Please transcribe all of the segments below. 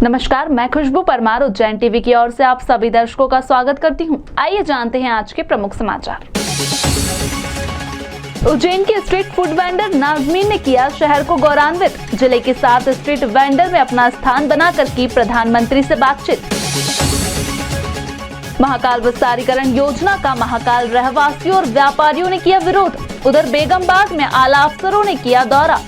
नमस्कार, मैं खुशबू परमार उज्जैन टीवी की ओर से आप सभी दर्शकों का स्वागत करती हूं। आइए जानते हैं आज के प्रमुख समाचार। उज्जैन के स्ट्रीट फूड वेंडर नाजमीन ने किया शहर को गौरवान्वित। जिले के 7 स्ट्रीट वेंडर में अपना स्थान बनाकर की प्रधानमंत्री से बातचीत। महाकाल विस्तारीकरण योजना का महाकाल रहवासियों और व्यापारियों ने किया विरोध। उधर बेगमबाग में आला अफसरों ने किया दौरा।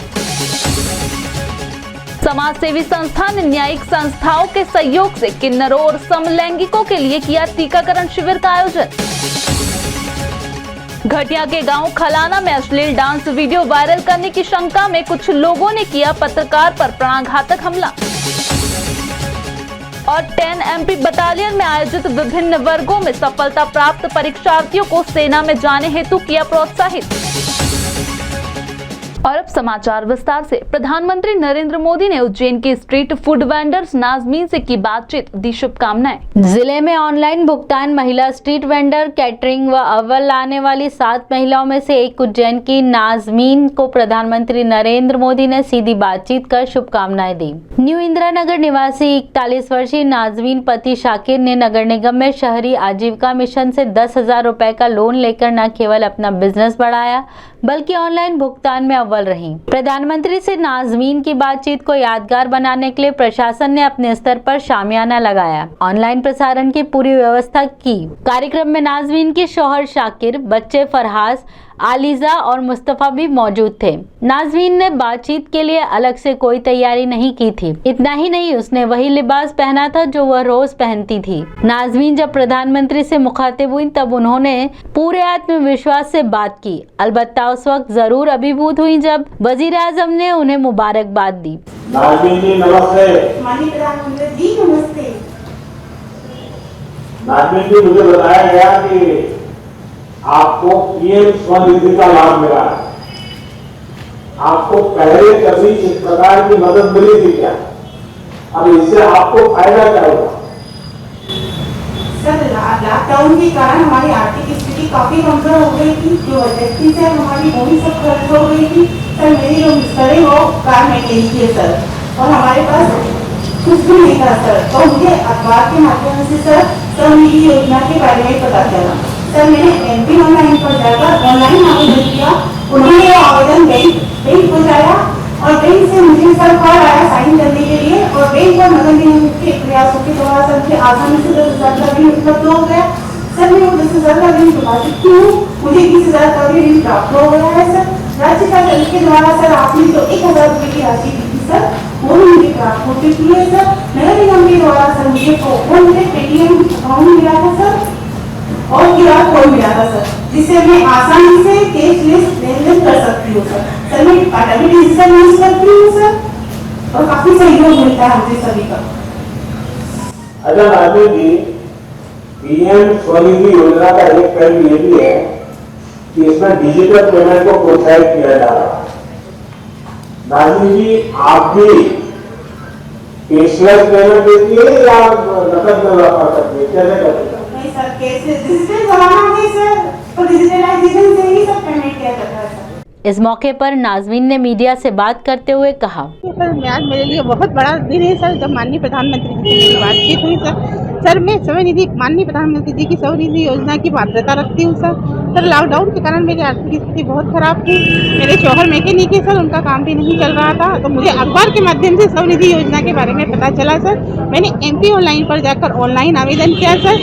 समाज सेवी संस्था ने न्यायिक संस्थाओं के सहयोग से किन्नरों और समलैंगिकों के लिए किया टीकाकरण शिविर का आयोजन। घटिया के गांव खलाना में अश्लील डांस वीडियो वायरल करने की शंका में कुछ लोगों ने किया पत्रकार पर प्राणघातक हमला। और 10 MP बटालियन में आयोजित विभिन्न वर्गों में सफलता प्राप्त परीक्षार्थियों को सेना में जाने हेतु किया प्रोत्साहित। और अब समाचार विस्तार से। प्रधानमंत्री नरेंद्र मोदी ने उज्जैन के स्ट्रीट फूड वेंडर्स नाजमीन से की बातचीत, दी शुभकामनाएं। जिले में ऑनलाइन भुगतान महिला स्ट्रीट वेंडर, कैटरिंग व अव्वल लाने वाली 7 महिलाओं में से एक उज्जैन की नाजमीन को प्रधानमंत्री नरेंद्र मोदी ने सीधी बातचीत कर शुभकामनाएं दी। न्यू इंदिरा नगर निवासी 41 वर्षीय नाजमीन पति शाकिर ने नगर निगम में शहरी आजीविका मिशन से 10,000 रुपए का लोन लेकर न केवल अपना बिजनेस बढ़ाया बल्कि ऑनलाइन भुगतान में अव्वल रही। प्रधानमंत्री से नाजमीन की बातचीत को यादगार बनाने के लिए प्रशासन ने अपने स्तर पर शामियाना लगाया, ऑनलाइन प्रसारण की पूरी व्यवस्था की। कार्यक्रम में नाजमीन के शौहर शाकिर, बच्चे फरहास, आलिजा और मुस्तफा भी मौजूद थे। नाजमीन ने बातचीत के लिए अलग से कोई तैयारी नहीं की थी। इतना ही नहीं, उसने वही लिबास पहना था जो वह रोज पहनती थी। नाजमीन जब प्रधानमंत्री से मुखातिब हुई तब उन्होंने पूरे आत्मविश्वास से बात की। अलबत्ता उस वक्त जरूर अभिभूत हुई जब वजीर आजम ने उन्हें मुबारकबाद दी। नाजमीन जी नमस्ते। माननीय प्रधानमंत्री जी नमस्ते। नाजमीन जी, मुझे बताया गया कि आपको पीएम स्वनिधि का लाभ मिला है। आपको पहले कभी इस प्रकार की मदद मिली थी क्या? अब इससे आपको फायदा क्या होगा? सर, लॉकडाउन के कारण हमारी आर्थिक स्थिति काफी कमजोर हो गई थी। जो व्यक्ति से हमारी वो भी सब खर्च हो गई थी। सर, मेरी जो मिस्टर है वो कार मैकेनिक है सर, और हमारे पास कुछ भी नहीं था सर। तो मुझे अखबार के माध्यम से सर स्वनिधि योजना के बारे में पता चला। सर, मैंने MP ऑनलाइन पर जाकर ऑनलाइन आवेदन किया। उन्होंने आवेदन बैंक को जाया और बैंक से मुझे सर कॉल आया साइन करने के लिए, और बैंक और नगर निगम के प्रयासों के द्वारा सर मुझे आसानी से 10,000 का ऋण उपलब्ध हो गया। सर, मैं वो 10,000 का ऋण चुका चुकी हूँ। मुझे 20,000 का ऋण प्राप्त हो गया है सर। राज्य सरकार के द्वारा सर आपने जो 1,000 रुपए की राशि दी थी सर, वो भी मुझे प्राप्त हो चुकी है सर। नगर निगम के द्वारा सर मुझे पेटीएम अकाउंट मिला था सर, और QR कोड मिला था सर, जिससे मैं आसानी से कैशलेस लेनदेन कर सकती हूँ सर। सर, मैं खाता भी डिजिटल यूज करती हूँ सर, और काफी सहयोग मिलता है मुझे सभी का। अच्छा नाजमीन जी, पीएम स्वनिधि योजना का एक पहलू ये भी है कि इसमें डिजिटल पेमेंट को प्रोत्साहित किया जा रहा है। नाजमीन जी, आप भी कैशलेस पेमेंट देती है या नकद में व्यापार करती है? कैसे करती है? सर, कैसे डिजिटल जमाना है सर, तो डिजिटलाइजेशन से ही सब पेमेंट किया जाता है सर। इस मौके पर नाजमीन ने मीडिया से बात करते हुए कहा, सर, आज मेरे लिए बहुत बड़ा दिन है सर, जब माननीय प्रधानमंत्री जी से बातचीत हुई सर। मैं स्वनिधि माननीय प्रधानमंत्री जी की स्वनिधि योजना की पात्रता रखती हूँ सर। लॉकडाउन के कारण मेरी आर्थिक स्थिति बहुत खराब थी। मेरे शौहर मैकेनिक है सर, उनका काम भी नहीं चल रहा था। तो मुझे अखबार के माध्यम से स्वनिधि योजना के बारे में पता चला सर। मैंने MP ऑनलाइन पर जाकर ऑनलाइन आवेदन किया सर।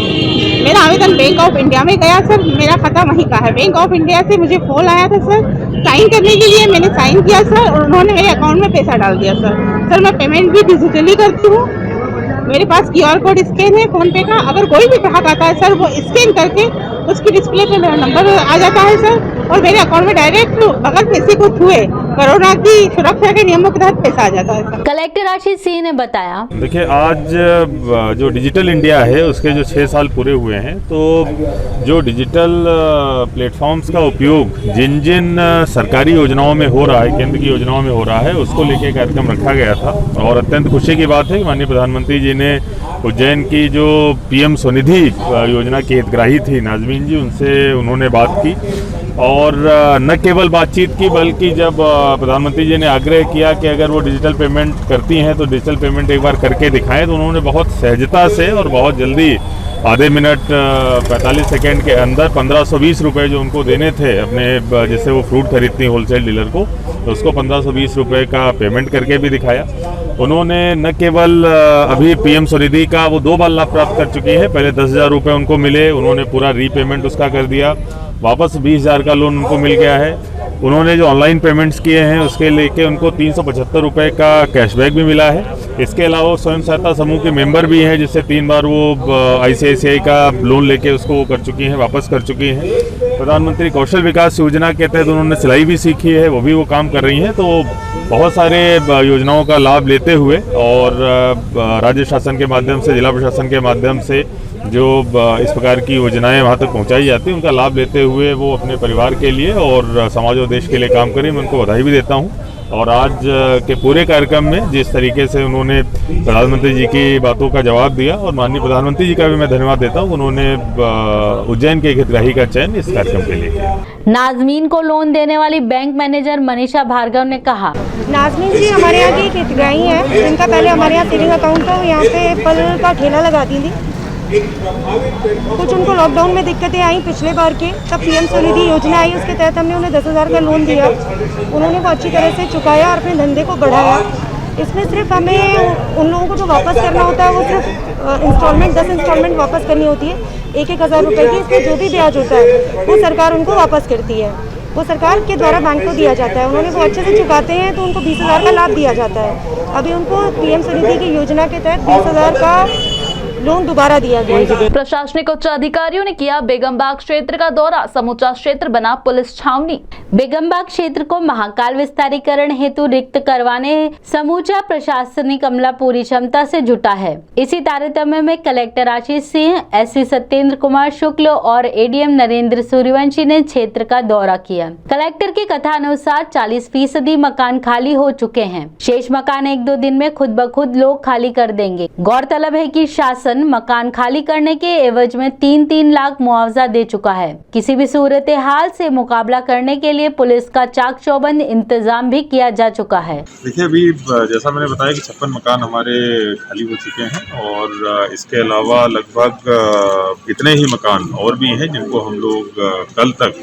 मेरा आवेदन बैंक ऑफ इंडिया में गया सर। मेरा खाता वहीं का है। बैंक ऑफ इंडिया से मुझे फोन आया था सर साइन करने के लिए। मैंने साइन किया सर, और उन्होंने मेरे अकाउंट में पैसा डाल दिया सर। मैं पेमेंट भी डिजिटली करती हूँ। मेरे पास QR कोड स्कैन है फोन पे का। अगर कोई भी ग्राहक आता है सर, वो स्कैन करके उसकी डिस्प्ले पे मेरा नंबर आ जाता है सर, और मेरे अकाउंट में डायरेक्ट अगर पैसे को छुए कोरोना की सुरक्षा के नियमों के तहत पैसा आ जाता है सर। कलेक्टर आशीष सिंह ने बताया, देखिए, आज जो डिजिटल इंडिया है उसके जो 6 साल पूरे हुए हैं, तो जो डिजिटल प्लेटफॉर्म्स का उपयोग जिन जिन सरकारी योजनाओं में हो रहा है, केंद्र की योजनाओं में हो रहा है, उसको लेके कार्यक्रम रखा गया था। और अत्यंत खुशी की बात है कि माननीय प्रधानमंत्री जी ने उज्जैन की जो PM स्वनिधि योजना की हितग्राही थी नाजमीन जी, उनसे उन्होंने बात की, और न केवल बातचीत की बल्कि जब प्रधानमंत्री जी ने आग्रह किया कि अगर वो डिजिटल पेमेंट करती हैं तो डिजिटल पेमेंट एक बार करके दिखाएं, तो उन्होंने बहुत सहजता से और बहुत जल्दी आधे मिनट 45 सेकेंड के अंदर 1520 रुपये जो उनको देने थे अपने, जिससे वो फ्रूट खरीदती होलसेल डीलर को, तो उसको 1520 रुपये का पेमेंट करके भी दिखाया। उन्होंने न केवल अभी पीएम स्वनिधि का वो 2 बार लाभ प्राप्त कर चुकी है। पहले 10,000 रुपये उनको मिले, उन्होंने पूरा रीपेमेंट उसका कर दिया, वापस 20,000 का लोन उनको मिल गया है। उन्होंने जो ऑनलाइन पेमेंट्स किए हैं उसके लेके उनको 375 रुपये का कैशबैक भी मिला है। इसके अलावा स्वयं सहायता समूह के मेंबर भी हैं, जिससे 3 बार वो ICICI का लोन लेके उसको वो कर चुकी हैं, वापस कर चुकी हैं। प्रधानमंत्री कौशल विकास योजना के तहत उन्होंने सिलाई भी सीखी है, वो भी वो काम कर रही हैं। तो बहुत सारे योजनाओं का लाभ लेते हुए और राज्य शासन के माध्यम से, जिला प्रशासन के माध्यम से जो इस प्रकार की योजनाएं वहाँ तक पहुँचाई जाती हैं, उनका लाभ लेते हुए वो अपने परिवार के लिए और समाज और देश के लिए काम करें। मैं उनको बधाई भी देता हूँ। और आज के पूरे कार्यक्रम में जिस तरीके से उन्होंने प्रधानमंत्री जी की बातों का जवाब दिया, और माननीय प्रधानमंत्री जी का भी मैं धन्यवाद देता हूँ, उन्होंने उज्जैन के एक हितग्राही का चयन इस कार्यक्रम के लिए किया। नाजमीन को लोन देने वाली बैंक मैनेजर मनीषा भार्गव ने कहा, नाजमीन जी हमारे यहाँ की एक हितग्राही हैं, जिनका पहले हमारे यहाँ सेविंग अकाउंट था। वो यहाँ पे फल का ठेला लगाती थी। कुछ उनको लॉकडाउन में दिक्कतें आई पिछले बार के, तब पीएम स्वनिधि योजना आई, उसके तहत हमने उन्हें 10,000 का लोन दिया। उन्होंने वो अच्छी तरह से चुकाया और अपने धंधे को बढ़ाया। इसमें सिर्फ हमें उन लोगों को जो वापस करना होता है वो सिर्फ इंस्टॉलमेंट 10 इंस्टॉलमेंट वापस करनी होती है, 1,000 रुपये की। इसमें जो भी ब्याज होता है वो सरकार उनको वापस करती है, वो सरकार के द्वारा बैंक को दिया जाता है। उन्होंने वो अच्छे से चुकाते हैं तो उनको 20,000 का लाभ दिया जाता है। अभी उनको पीएम स्वनिधि की योजना के तहत 20,000 का लोन दोबारा दिया गया। प्रशासनिक उच्च अधिकारियों ने किया बेगमबाग क्षेत्र का दौरा, समूचा क्षेत्र बना पुलिस छावनी। बेगमबाग क्षेत्र को महाकाल विस्तारीकरण हेतु रिक्त करवाने समूचा प्रशासनिक अमला पूरी क्षमता से जुटा है। इसी तारतम्य में कलेक्टर आशीष सिंह, SC सत्येंद्र कुमार शुक्ल और ADM नरेंद्र सूर्यवंशी ने क्षेत्र का दौरा किया। कलेक्टर की कथानुसार 40% मकान खाली हो चुके हैं। शेष मकान 1-2 दिन में खुद ब खुद लोग खाली कर देंगे। गौरतलब है कि शासन मकान खाली करने के एवज में 3-3 लाख मुआवजा दे चुका है। किसी भी सूरत हाल से मुकाबला करने के लिए पुलिस का चाक चौबंद इंतजाम भी किया जा चुका है। देखिए, अभी जैसा मैंने बताया कि 56 मकान हमारे खाली हो चुके हैं, और इसके अलावा लगभग इतने ही मकान और भी हैं जिनको हम लोग कल तक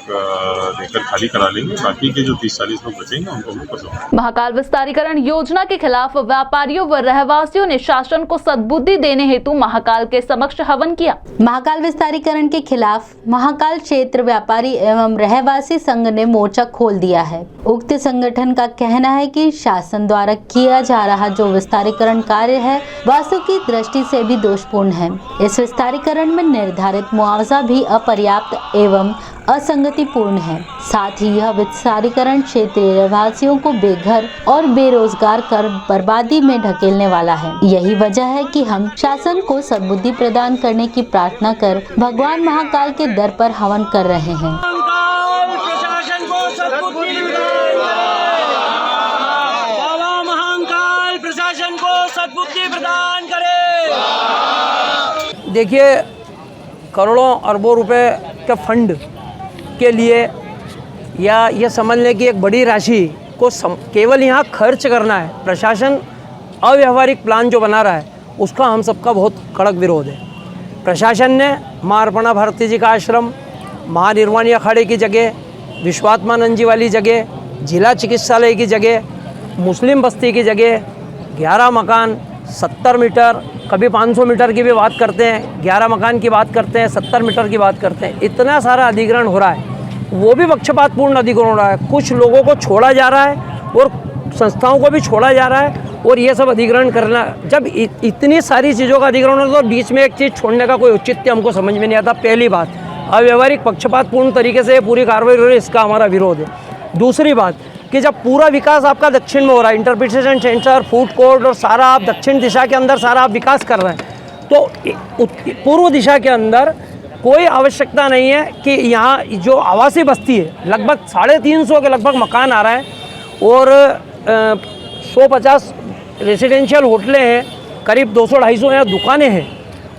लेकर खाली करा लेंगे। बाकी के जो 30-40 लोग बचेंगे उनको हम लोग। महाकाल विस्तारीकरण योजना के खिलाफ व्यापारियों व रहवासियों ने शासन को सद्बुद्धि देने हेतु महाकाल के समक्ष हवन किया। महाकाल विस्तारीकरण के खिलाफ महाकाल क्षेत्र व्यापारी एवं रहवासी संघ ने मोर्चा खोल दिया है। उक्त संगठन का कहना है कि शासन द्वारा किया जा रहा जो विस्तारीकरण कार्य है वास्तु की दृष्टि से भी दोषपूर्ण है। इस विस्तारीकरण में निर्धारित मुआवजा भी अपर्याप्त एवं असंगतिपूर्ण है। साथ ही यह विस्तारीकरण क्षेत्रीय रहवासियों को बेघर और बेरोजगार कर बर्बादी में ढकेलने वाला है। यही वजह है कि हम शासन को सद्बुद्धि प्रदान करने की प्रार्थना कर भगवान महाकाल के दर पर हवन कर रहे हैं। प्रशासन को सद्बुद्धि बाबा महाकाल प्रशासन को सद्बुद्धि प्रदान करे। देखिए, करोड़ों अरबों रुपए के फंड के लिए या ये समझ लें कि एक बड़ी राशि को केवल यहाँ खर्च करना है। प्रशासन अव्यवहारिक प्लान जो बना रहा है उसका हम सबका बहुत कड़क विरोध है। प्रशासन ने माँ अर्पणा भारती जी का आश्रम, महानिर्वाणी अखाड़े की जगह, विश्वात्मानंद जी वाली जगह, जिला चिकित्सालय की जगह, मुस्लिम बस्ती की जगह 11 मकान 70 मीटर, कभी 500 मीटर की भी बात करते हैं, 11 मकान की बात करते हैं, 70 मीटर की बात करते हैं। इतना सारा अधिग्रहण हो रहा है, वो भी पक्षपातपूर्ण अधिग्रहण हो रहा है। कुछ लोगों को छोड़ा जा रहा है और संस्थाओं को भी छोड़ा जा रहा है, और ये सब अधिग्रहण करना। जब इतनी सारी चीज़ों का अधिग्रहण होता है तो बीच में एक चीज़ छोड़ने का कोई औचित्य हमको समझ में नहीं आता। पहली बात, अव्यवहारिक पक्षपातपूर्ण तरीके से पूरी कार्रवाई हो रही है, इसका हमारा विरोध है। दूसरी बात कि जब पूरा विकास आपका दक्षिण में हो रहा है, इंटरप्रिटेशन सेंटर, फूड कोर्ट और सारा आप दक्षिण दिशा के अंदर सारा आप विकास कर रहे हैं, तो पूर्व दिशा के अंदर कोई आवश्यकता नहीं है कि यहाँ जो आवासीय बस्ती है लगभग 350 के लगभग मकान आ रहा है, और 150 रेसिडेंशियल होटलें हैं, करीब 200-250 यहाँ दुकानें हैं,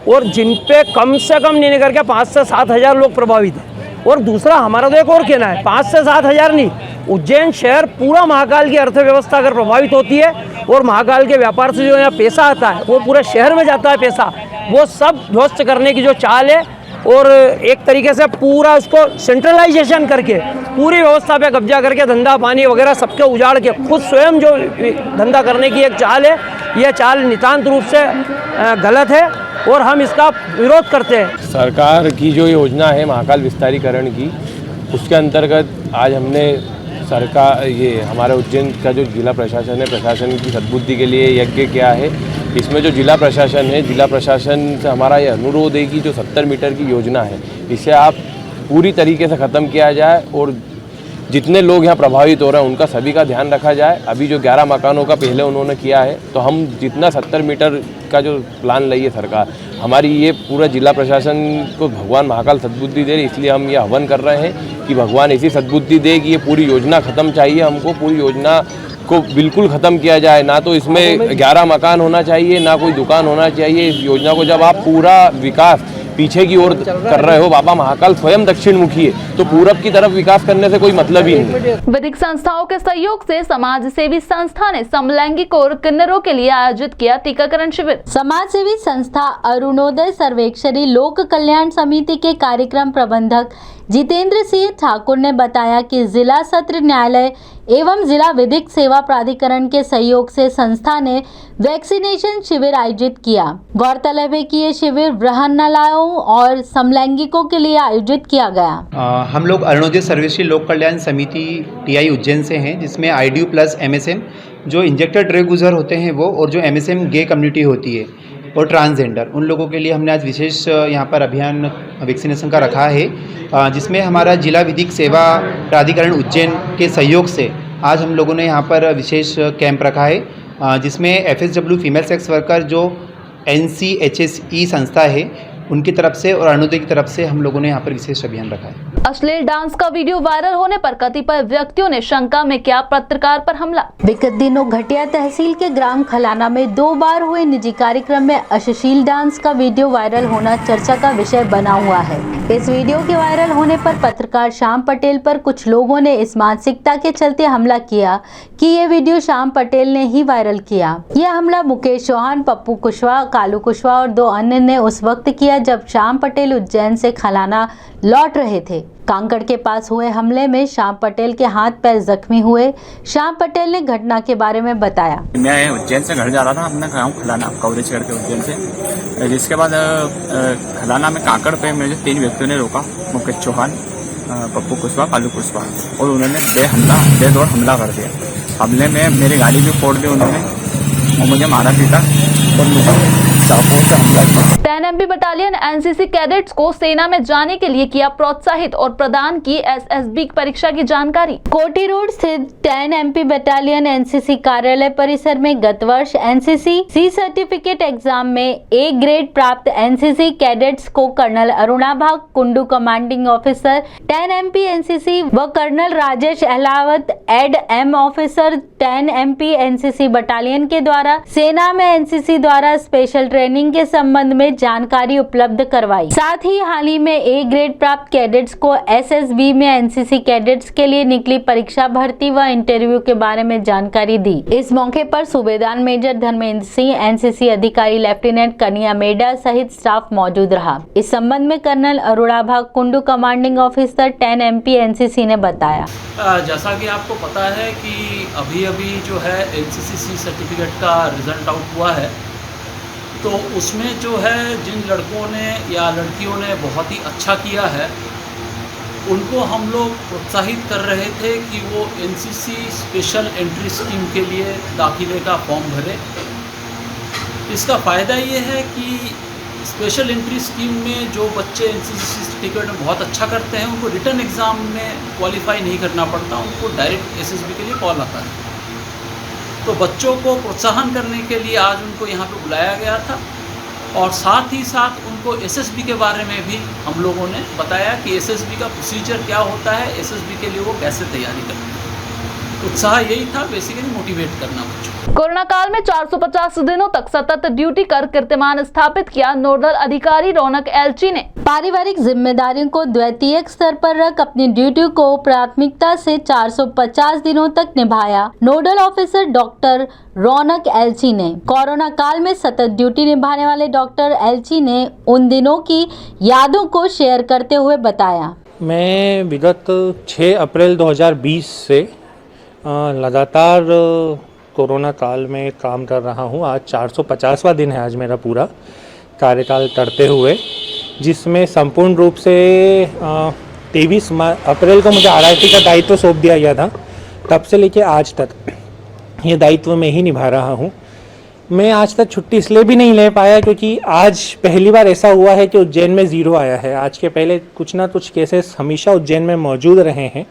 और जिन पे कम से कम नहीं करके 5 से 7 हज़ार लोग प्रभावित हैं। और दूसरा, हमारा तो एक और कहना है, 5 से 7 हज़ार नहीं, उज्जैन शहर पूरा महाकाल की अर्थव्यवस्था अगर प्रभावित होती है और महाकाल के व्यापार से जो यहाँ पैसा आता है वो पूरे शहर में जाता है पैसा, वो सब ध्वस्त करने की जो चाल है और एक तरीके से पूरा उसको सेंट्रलाइजेशन करके पूरी व्यवस्था पे कब्जा करके धंधा पानी वगैरह सबके उजाड़ के खुद स्वयं जो धंधा करने की एक चाल है, यह चाल नितांत रूप से गलत है और हम इसका विरोध करते हैं। सरकार की जो योजना है महाकाल विस्तारीकरण की, उसके अंतर्गत आज हमने सरकार ये हमारे उज्जैन का जो जिला प्रशासन है, प्रशासन की सद्बुद्धि के लिए यज्ञ किया है। इसमें जो जिला प्रशासन है, जिला प्रशासन से हमारा ये अनुरोध है कि जो 70 मीटर की योजना है इसे आप पूरी तरीके से ख़त्म किया जाए और जितने लोग यहाँ प्रभावित हो रहे हैं उनका सभी का ध्यान रखा जाए। अभी जो 11 मकानों का पहले उन्होंने किया है, तो हम जितना 70 मीटर का जो प्लान लाई है सरकार, हमारी ये पूरा जिला प्रशासन को भगवान महाकाल सद्बुद्धि दे, इसलिए हम ये हवन कर रहे हैं कि भगवान ऐसी सद्बुद्धि दे कि ये पूरी योजना ख़त्म चाहिए हमको, पूरी योजना को बिल्कुल ख़त्म किया जाए। ना तो इसमें 11 मकान होना चाहिए, ना कोई दुकान होना चाहिए। इस योजना को जब आप पूरा विकास पीछे की ओर कर रहे हो, बाबा महाकाल स्वयं दक्षिण मुखी है, तो पूरब की तरफ विकास करने से कोई मतलब ही नहीं। विधिक संस्थाओं के सहयोग से समाज सेवी संस्था ने समलैंगिक और किन्नरों के लिए आयोजित किया टीकाकरण शिविर। समाज सेवी संस्था अरुणोदय सर्वेक्षणी लोक कल्याण समिति के कार्यक्रम प्रबंधक जितेंद्र सिंह ठाकुर ने बताया कि जिला सत्र न्यायालय एवं जिला विधिक सेवा प्राधिकरण के सहयोग से संस्था ने वैक्सीनेशन शिविर आयोजित किया। गौरतलब है कि ये शिविर ब्रह्मणालयों और समलैंगिकों के लिए आयोजित किया गया। हम लोग अरुणोदय सर्वेक्षणी लोक कल्याण समिति टीआई उज्जैन से हैं, जिसमें आईडीयू प्लस एमएसएम जो इंजेक्टेड ड्रग यूजर होते हैं वो, और जो एमएसएम गे कम्युनिटी होती है और ट्रांसजेंडर, उन लोगों के लिए हमने आज विशेष यहाँ पर अभियान वैक्सीनेशन का रखा है, जिसमें हमारा जिला विधिक सेवा प्राधिकरण उज्जैन के सहयोग से आज हम लोगों ने यहाँ पर विशेष कैंप रखा है, जिसमें एफएसडब्ल्यू फीमेल सेक्स वर्कर जो NCHSE संस्था है उनकी तरफ से और अरुणोदय की तरफ से हम लोगों ने यहाँ पर विशेष अभियान रखा है। अश्लील डांस का वीडियो वायरल होने पर कतिपय व्यक्तियों ने शंका में किया पत्रकार पर हमला। विगत दिनों घटिया तहसील के ग्राम खलाना में 2 बार हुए निजी कार्यक्रम में अश्लील डांस का वीडियो वायरल होना चर्चा का विषय बना हुआ है। इस वीडियो के वायरल होने पर पत्रकार श्याम पटेल पर कुछ लोगों ने इस मानसिकता के चलते हमला किया कि ये वीडियो श्याम पटेल ने ही वायरल किया। यह हमला मुकेश चौहान, पप्पू कुशवाहा, कालू कुशवाहा और 2 अन्य ने उस वक्त किया जब श्याम पटेल उज्जैन से खलाना लौट रहे थे। कांकड़ के पास हुए हमले में श्याम पटेल के हाथ पैर जख्मी हुए। श्याम पटेल ने घटना के बारे में बताया। मैं उज्जैन से घर जा रहा था, अपना गाँव खलाना कवरेज करके उज्जैन से, जिसके बाद खलाना में कांकड़ पे मुझे 3 व्यक्तियों ने रोका, मुकेश चौहान, पप्पू कुशवाहा, कालू कुशवाहा, और उन्होंने बेदौड़ हमला कर दिया। हमले में मेरी गाड़ी भी फोड़ दी उन्होंने और मुझे मारा पीटा और मुझे चाकू से हमला किया। 10 MP बटालियन NCC कैडेट्स को सेना में जाने के लिए किया प्रोत्साहित और प्रदान की SSB परीक्षा की जानकारी। कोठी रोड स्थित 10 MP बटालियन NCC कार्यालय परिसर में गत वर्ष NCC C सर्टिफिकेट एग्जाम में A ग्रेड प्राप्त NCC कैडेट्स को colonel Aruna Bhag Kundu commanding officer 10 MP NCC व कर्नल राजेश अहलावत एड M officer 10 MP NCC battalion के द्वारा सेना में NCC द्वारा स्पेशल ट्रेनिंग के संबंध में जानकारी उपलब्ध करवाई। साथ ही हाल ही में A ग्रेड प्राप्त कैडेट्स को SSB में NCC कैडेट्स के लिए निकली परीक्षा, भर्ती व इंटरव्यू के बारे में जानकारी दी। इस मौके पर सूबेदार मेजर धर्मेंद्र सिंह, NCC अधिकारी लेफ्टिनेंट कन्या मेडा सहित स्टाफ मौजूद रहा। इस संबंध में colonel Aruna Bhag Kundu commanding officer 10 MP NCC ने बताया। जैसा कि आपको पता है कि अभी जो है NCC C सर्टिफिकेट का रिजल्ट आउट हुआ है, तो उसमें जो है जिन लड़कों ने या लड़कियों ने बहुत ही अच्छा किया है, उनको हम लोग प्रोत्साहित कर रहे थे कि वो NCC स्पेशल एंट्री स्कीम के लिए दाखिले का फॉर्म भरे। इसका फ़ायदा ये है कि स्पेशल एंट्री स्कीम में जो बच्चे NCC सर्टिफिकेट में बहुत अच्छा करते हैं, उनको रिटर्न एग्ज़ाम में क्वालिफाई नहीं करना पड़ता, उनको डायरेक्ट SSB के लिए कॉल आता है। तो बच्चों को प्रोत्साहन करने के लिए आज उनको यहाँ पे बुलाया गया था और साथ ही साथ उनको SSB के बारे में भी हम लोगों ने बताया कि SSB का प्रोसीजर क्या होता है, SSB के लिए वो कैसे तैयारी करते हैं। उत्साह यही था, बेसिकली मोटिवेट करना बच्चों को। कोरोना काल में 450 दिनों तक सतत ड्यूटी कर कीर्तिमान स्थापित किया नोडल अधिकारी रौनक एलची ने। पारिवारिक जिम्मेदारियों को द्वितीय स्तर पर रख अपनी ड्यूटी को प्राथमिकता से 450 दिनों तक निभाया नोडल ऑफिसर डॉक्टर रौनक एलची ने। कोरोना काल में सतत ड्यूटी निभाने वाले डॉक्टर एलची ने उन दिनों की यादों को शेयर करते हुए बताया। मैं विगत 6 अप्रैल 2020 से लगातार कोरोना काल में काम कर रहा हूँ। आज 450वां दिन है आज मेरा पूरा कार्यकाल करते हुए, जिसमें संपूर्ण रूप से 23 अप्रैल को मुझे आरआरटी का दायित्व सौंप दिया गया था। तब से लेके आज तक ये दायित्व मैं ही निभा रहा हूँ। मैं आज तक छुट्टी इसलिए भी नहीं ले पाया क्योंकि आज पहली बार ऐसा हुआ है कि उज्जैन में ज़ीरो आया है। आज के पहले कुछ ना कुछ केसेस हमेशा उज्जैन में मौजूद रहे हैं,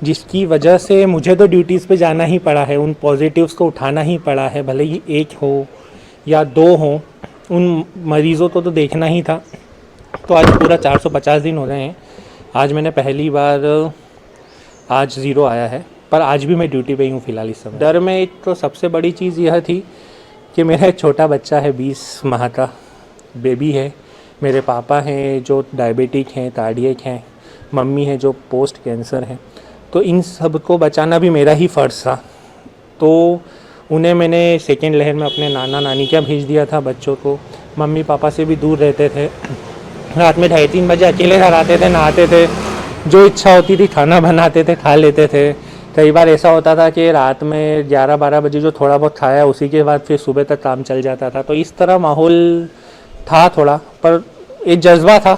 जिसकी वजह से मुझे तो ड्यूटीज़ पे जाना ही पड़ा है, उन पॉजिटिव्स को उठाना ही पड़ा है, भले ही 1 हो या 2 हो, उन मरीज़ों को तो देखना ही था। तो आज पूरा 450 दिन हो रहे हैं। आज मैंने पहली बार आज ज़ीरो आया है, पर आज भी मैं ड्यूटी पे ही हूँ फ़िलहाल इस समय। डर में एक तो सबसे बड़ी चीज़ यह थी कि मेरा एक छोटा बच्चा है, 20 माह का बेबी है, मेरे पापा हैं जो डायबिटिक हैं, कार्डियक हैं, मम्मी है जो पोस्ट कैंसर है, तो इन सब को बचाना भी मेरा ही फ़र्ज़ था। तो उन्हें मैंने सेकेंड लहर में अपने नाना नानी क्या भेज दिया था बच्चों को। मम्मी पापा से भी दूर रहते थे, रात में 2:30 बजे अकेले घर आते थे, नहाते थे, जो इच्छा होती थी खाना बनाते थे, खा लेते थे। कई बार ऐसा होता था कि रात में 11-12 बजे जो थोड़ा बहुत खाया उसी के बाद फिर सुबह तक काम चल जाता था। तो इस तरह माहौल था थोड़ा, पर एक जज्बा था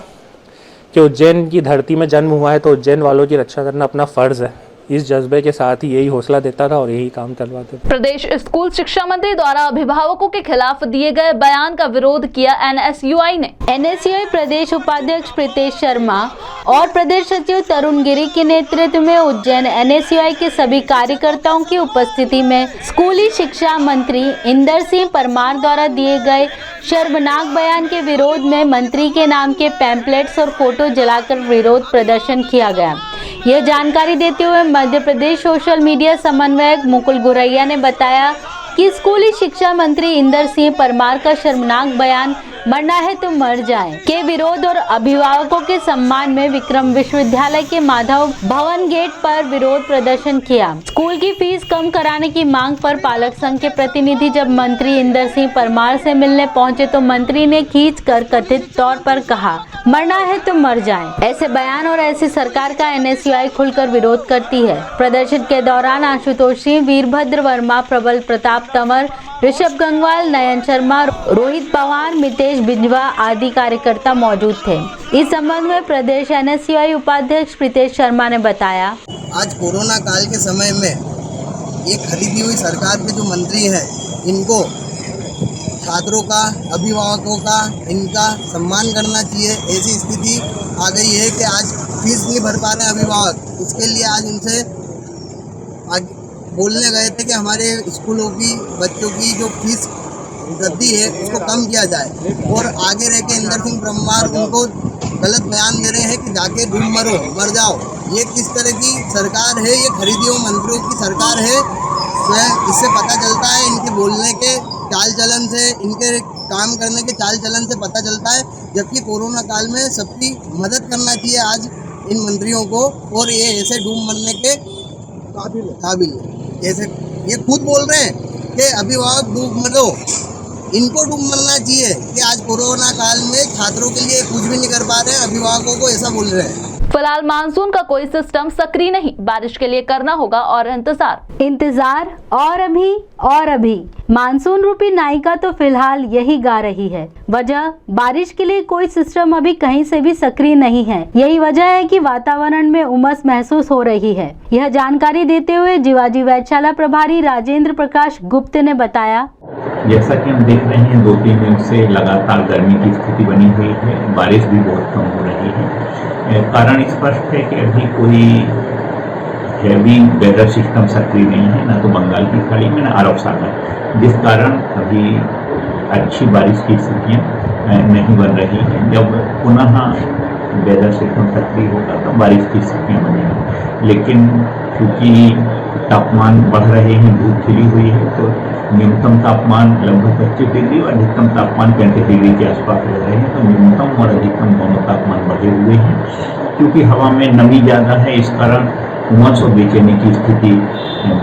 कि उज्जैन की धरती में जन्म हुआ है तो उज्जैन वालों की रक्षा करना अपना फ़र्ज़ है। इस जज्बे के साथ ही यही हौसला देता था और यही काम करवाते थे। प्रदेश स्कूल शिक्षा मंत्री द्वारा अभिभावकों के खिलाफ दिए गए बयान का विरोध किया एनएसयूआई ने। एनएसयूआई प्रदेश उपाध्यक्ष प्रीतेश शर्मा और प्रदेश सचिव तरुण गिरी के नेतृत्व में उज्जैन एनएसयूआई के सभी कार्यकर्ताओं की उपस्थिति में स्कूली शिक्षा मंत्री इंदर सिंह परमार द्वारा दिए गए शर्मनाक बयान के विरोध में मंत्री के नाम के पैम्पलेट्स और फोटो जलाकर विरोध प्रदर्शन किया गया। यह जानकारी देते हुए मध्य प्रदेश सोशल मीडिया समन्वयक मुकुल गुरैया ने बताया कि स्कूली शिक्षा मंत्री इंदर सिंह परमार का शर्मनाक बयान मरना है तो मर जाए के विरोध और अभिभावकों के सम्मान में विक्रम विश्वविद्यालय के माधव भवन गेट पर विरोध प्रदर्शन किया। स्कूल की फीस कम कराने की मांग पर पालक संघ के प्रतिनिधि जब मंत्री इंदर सिंह परमार से मिलने पहुंचे तो मंत्री ने खींचकर कथित तौर पर कहा मरना है तो मर जाए। ऐसे बयान और ऐसी सरकार का एनएसयूआई खुलकर विरोध करती है। प्रदर्शन के दौरान आशुतोष सिंह, वीरभद्र वर्मा, प्रबल प्रताप तंवर, ऋषभ गंगवाल, नयन शर्मा, रोहित पवार, मितेश बिंजवा आदि कार्यकर्ता मौजूद थे। इस संबंध में प्रदेश एनएसयूआई उपाध्यक्ष प्रीतेश शर्मा ने बताया, आज कोरोना काल के समय में ये खरीदी हुई सरकार के जो मंत्री हैं, इनको छात्रों का, अभिभावकों का, इनका सम्मान करना चाहिए। ऐसी स्थिति आ गई है कि आज फीस नहीं भर पा रहे अभिभावक, उसके लिए आज इनसे बोलने गए थे कि हमारे स्कूलों की बच्चों की जो फीस वृद्धि है उसको कम किया जाए, और आगे रह के इंदर सिंह परमार उनको गलत बयान दे रहे हैं कि जाके डूब मरो, मर जाओ। ये किस तरह की सरकार है? ये खरीदी हुए मंत्रियों की सरकार है। इससे पता चलता है, इनके बोलने के चाल चलन से, इनके काम करने के चाल चलन से पता चलता है। जबकि कोरोना काल में सबकी मदद करना चाहिए आज इन मंत्रियों को, और ये ऐसे डूब मरने के काबिल जैसे ये खुद बोल रहे हैं कि अभिभावक डूब मरो, इनको डूब मरना चाहिए कि आज कोरोना काल में छात्रों के लिए कुछ भी नहीं कर पा रहे हैं, अभिभावकों को ऐसा बोल रहे हैं। फिलहाल मानसून का कोई सिस्टम सक्रिय नहीं, बारिश के लिए करना होगा और इंतजार और अभी मानसून रूपी नायिका तो फिलहाल यही गा रही है। वजह बारिश के लिए कोई सिस्टम अभी कहीं से भी सक्रिय नहीं है। यही वजह है कि वातावरण में उमस महसूस हो रही है। यह जानकारी देते हुए जिवाजी वैधशाला प्रभारी राजेंद्र प्रकाश गुप्त ने बताया, जैसा कि हम देख रहे हैं 2-3 दिन से लगातार गर्मी की स्थिति बनी हुई है, बारिश भी बहुत कम हो रही है। कारण स्पष्ट है कि अभी कोई हैवी वेदर सिस्टम सक्रिय नहीं है, ना तो बंगाल की खाड़ी में, ना अरब सागर, जिस कारण अभी अच्छी बारिश की स्थितियाँ नहीं बन रही हैं। जब पुनः वेदर सिस्टम सक्रिय होगा तो बारिश की स्थितियाँ बनेंगी, लेकिन क्योंकि तापमान बढ़ रहे हैं, धूप खिली हुई है, तो न्यूनतम तापमान लगभग 25 डिग्री और अधिकतम तापमान 35 डिग्री के आसपास रह रहे हैं। तो न्यूनतम और अधिकतम दोनों तापमान बढ़े हुए हैं। क्योंकि हवा में नमी ज़्यादा है, इस कारण उमस और बेचैनी की स्थिति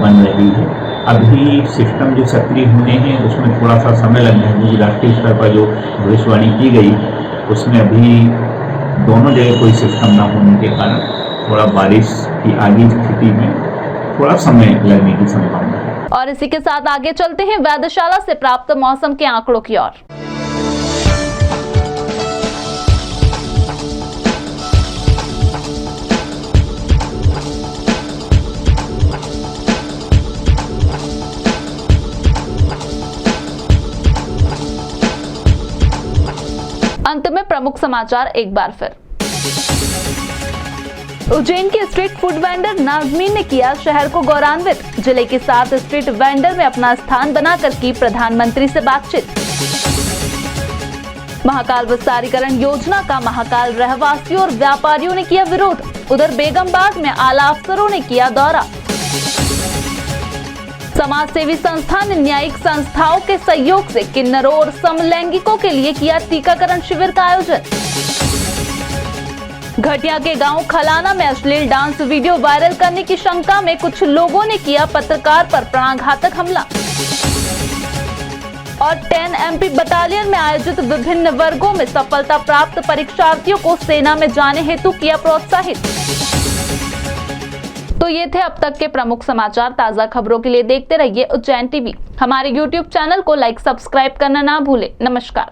बन रही है। अभी सिस्टम जो सक्रिय होने हैं उसमें थोड़ा सा समय लगना है, क्योंकि राष्ट्रीय स्तर पर जो भविष्यवाणी की गई उसमें अभी दोनों जगह कोई सिस्टम ना होने के कारण थोड़ा बारिश की आगे स्थिति में थोड़ा समय लगने की संभावना है। और इसी के साथ आगे चलते हैं वेधशाला से प्राप्त मौसम के आंकड़ों की ओर। अंत में प्रमुख समाचार एक बार फिर। उज्जैन के स्ट्रीट फूड वेंडर नाजमीन ने किया शहर को गौरवान्वित। जिले के 7 स्ट्रीट वेंडर में अपना स्थान बनाकर की प्रधानमंत्री से बातचीत। महाकाल विस्तारीकरण योजना का महाकाल रहवासियों और व्यापारियों ने किया विरोध। उधर बेगमबाग में आला अफसरों ने किया दौरा। समाज सेवी संस्था ने न्यायिक संस्थाओं के सहयोग से किन्नरों और समलैंगिकों के लिए किया टीकाकरण शिविर का आयोजन। घटिया के गांव खलाना में अश्लील डांस वीडियो वायरल करने की शंका में कुछ लोगों ने किया पत्रकार पर प्राणघातक हमला। और 10 MP बटालियन में आयोजित विभिन्न वर्गों में सफलता प्राप्त परीक्षार्थियों को सेना में जाने हेतु किया प्रोत्साहित। तो ये थे अब तक के प्रमुख समाचार। ताजा खबरों के लिए देखते रहिए उज्जैन टीवी। हमारे YouTube चैनल को लाइक सब्सक्राइब करना ना भूलें। नमस्कार।